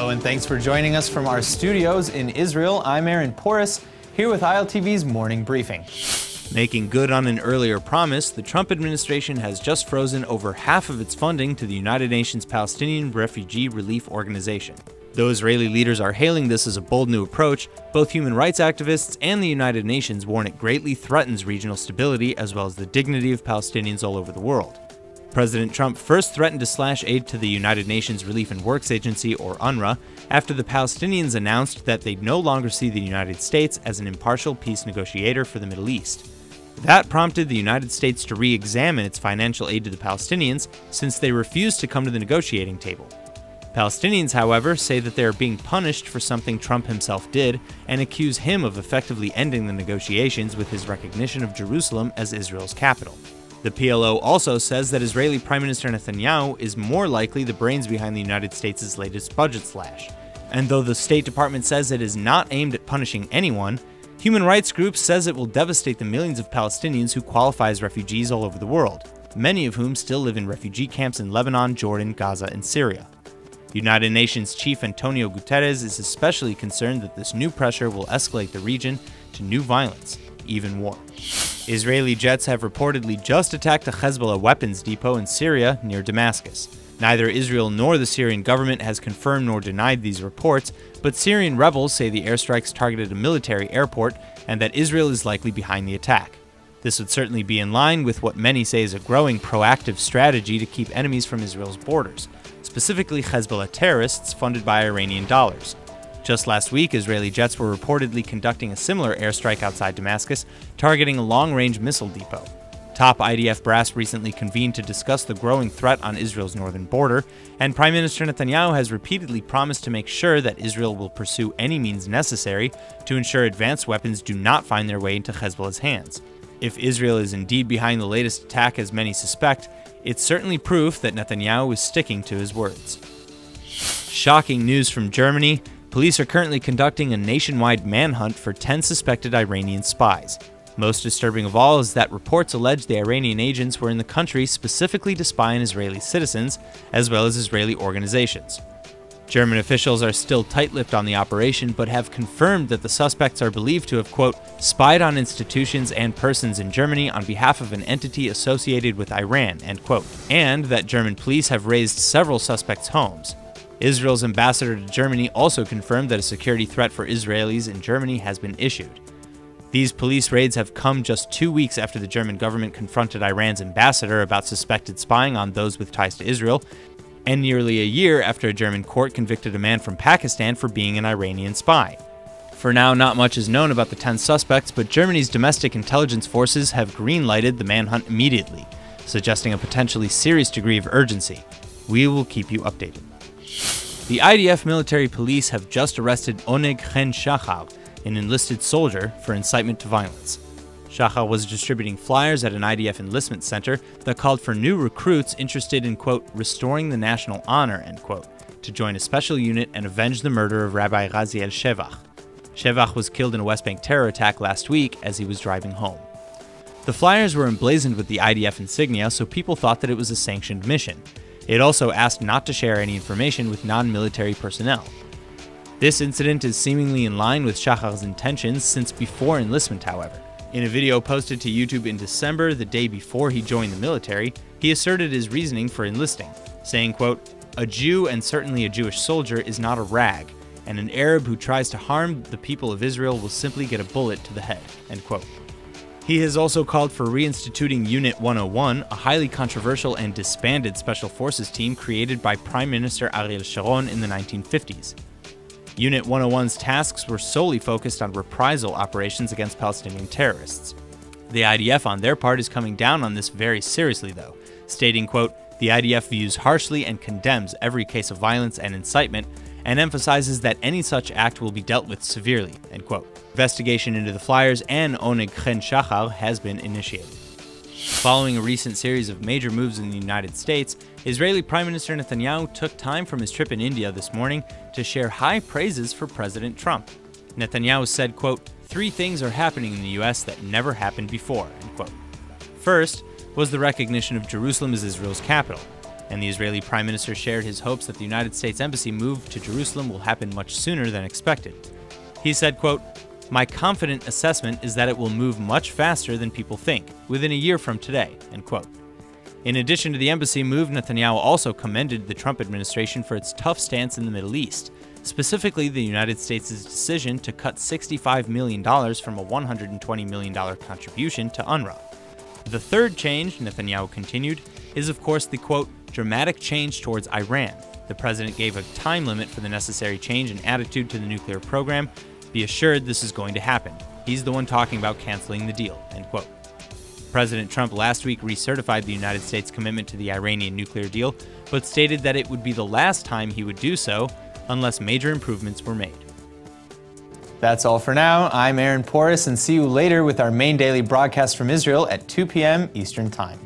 Hello and thanks for joining us from our studios in Israel. I'm Aaron Porras, here with ILTV's Morning Briefing. Making good on an earlier promise, the Trump administration has just frozen over half of its funding to the United Nations Palestinian Refugee Relief Organization. Though Israeli leaders are hailing this as a bold new approach, both human rights activists and the United Nations warn it greatly threatens regional stability as well as the dignity of Palestinians all over the world. President Trump first threatened to slash aid to the United Nations Relief and Works Agency, or UNRWA, after the Palestinians announced that they'd no longer see the United States as an impartial peace negotiator for the Middle East. That prompted the United States to re-examine its financial aid to the Palestinians, since they refused to come to the negotiating table. Palestinians, however, say that they are being punished for something Trump himself did, and accuse him of effectively ending the negotiations with his recognition of Jerusalem as Israel's capital. The PLO also says that Israeli Prime Minister Netanyahu is more likely the brains behind the United States' latest budget slash. And though the State Department says it is not aimed at punishing anyone, human rights groups says it will devastate the millions of Palestinians who qualify as refugees all over the world, many of whom still live in refugee camps in Lebanon, Jordan, Gaza, and Syria. United Nations Chief Antonio Guterres is especially concerned that this new pressure will escalate the region to new violence, even war. Israeli jets have reportedly just attacked a Hezbollah weapons depot in Syria near Damascus. Neither Israel nor the Syrian government has confirmed nor denied these reports, but Syrian rebels say the airstrikes targeted a military airport and that Israel is likely behind the attack. This would certainly be in line with what many say is a growing proactive strategy to keep enemies from Israel's borders, specifically Hezbollah terrorists funded by Iranian dollars. Just last week, Israeli jets were reportedly conducting a similar airstrike outside Damascus, targeting a long-range missile depot. Top IDF brass recently convened to discuss the growing threat on Israel's northern border, and Prime Minister Netanyahu has repeatedly promised to make sure that Israel will pursue any means necessary to ensure advanced weapons do not find their way into Hezbollah's hands. If Israel is indeed behind the latest attack, as many suspect, it's certainly proof that Netanyahu is sticking to his words. Shocking news from Germany. Police are currently conducting a nationwide manhunt for 10 suspected Iranian spies. Most disturbing of all is that reports allege the Iranian agents were in the country specifically to spy on Israeli citizens, as well as Israeli organizations. German officials are still tight-lipped on the operation, but have confirmed that the suspects are believed to have, quote, spied on institutions and persons in Germany on behalf of an entity associated with Iran, end quote, and that German police have raised several suspects' homes. Israel's ambassador to Germany also confirmed that a security threat for Israelis in Germany has been issued. These police raids have come just 2 weeks after the German government confronted Iran's ambassador about suspected spying on those with ties to Israel, and nearly a year after a German court convicted a man from Pakistan for being an Iranian spy. For now, not much is known about the 10 suspects, but Germany's domestic intelligence forces have green-lighted the manhunt immediately, suggesting a potentially serious degree of urgency. We will keep you updated. The IDF military police have just arrested Oneg Chen Shachar, an enlisted soldier, for incitement to violence. Shachar was distributing flyers at an IDF enlistment center that called for new recruits interested in, quote, restoring the national honor, end quote, to join a special unit and avenge the murder of Rabbi Raziel Shevach. Shevach was killed in a West Bank terror attack last week as he was driving home. The flyers were emblazoned with the IDF insignia, so people thought that it was a sanctioned mission. It also asked not to share any information with non-military personnel. This incident is seemingly in line with Shachar's intentions since before enlistment, however. In a video posted to YouTube in December, the day before he joined the military, he asserted his reasoning for enlisting, saying, quote, a Jew and certainly a Jewish soldier is not a rag, and an Arab who tries to harm the people of Israel will simply get a bullet to the head, end quote. He has also called for reinstituting Unit 101, a highly controversial and disbanded special forces team created by Prime Minister Ariel Sharon in the 1950s. Unit 101's tasks were solely focused on reprisal operations against Palestinian terrorists. The IDF, on their part, is coming down on this very seriously, though, stating, quote, the IDF views harshly and condemns every case of violence and incitement, and emphasizes that any such act will be dealt with severely, end quote. Investigation into the flyers and Oneg Chen Shachar has been initiated. Following a recent series of major moves in the United States, Israeli Prime Minister Netanyahu took time from his trip in India this morning to share high praises for President Trump. Netanyahu said, quote, 3 things are happening in the US that never happened before, end quote. First was the recognition of Jerusalem as Israel's capital. And the Israeli Prime Minister shared his hopes that the United States Embassy move to Jerusalem will happen much sooner than expected. He said, quote, "My confident assessment is that it will move much faster than people think, within a year from today," end quote. In addition to the embassy move, Netanyahu also commended the Trump administration for its tough stance in the Middle East, specifically the United States' decision to cut $65 million from a $120 million contribution to UNRWA. The third change, Netanyahu continued, is of course the, quote, "dramatic change towards Iran." The president gave a time limit for the necessary change in attitude to the nuclear program. "Be assured this is going to happen. He's the one talking about canceling the deal," end quote. President Trump last week recertified the United States' commitment to the Iranian nuclear deal, but stated that it would be the last time he would do so unless major improvements were made. That's all for now. I'm Aaron Porras, and see you later with our main daily broadcast from Israel at 2 p.m. Eastern Time.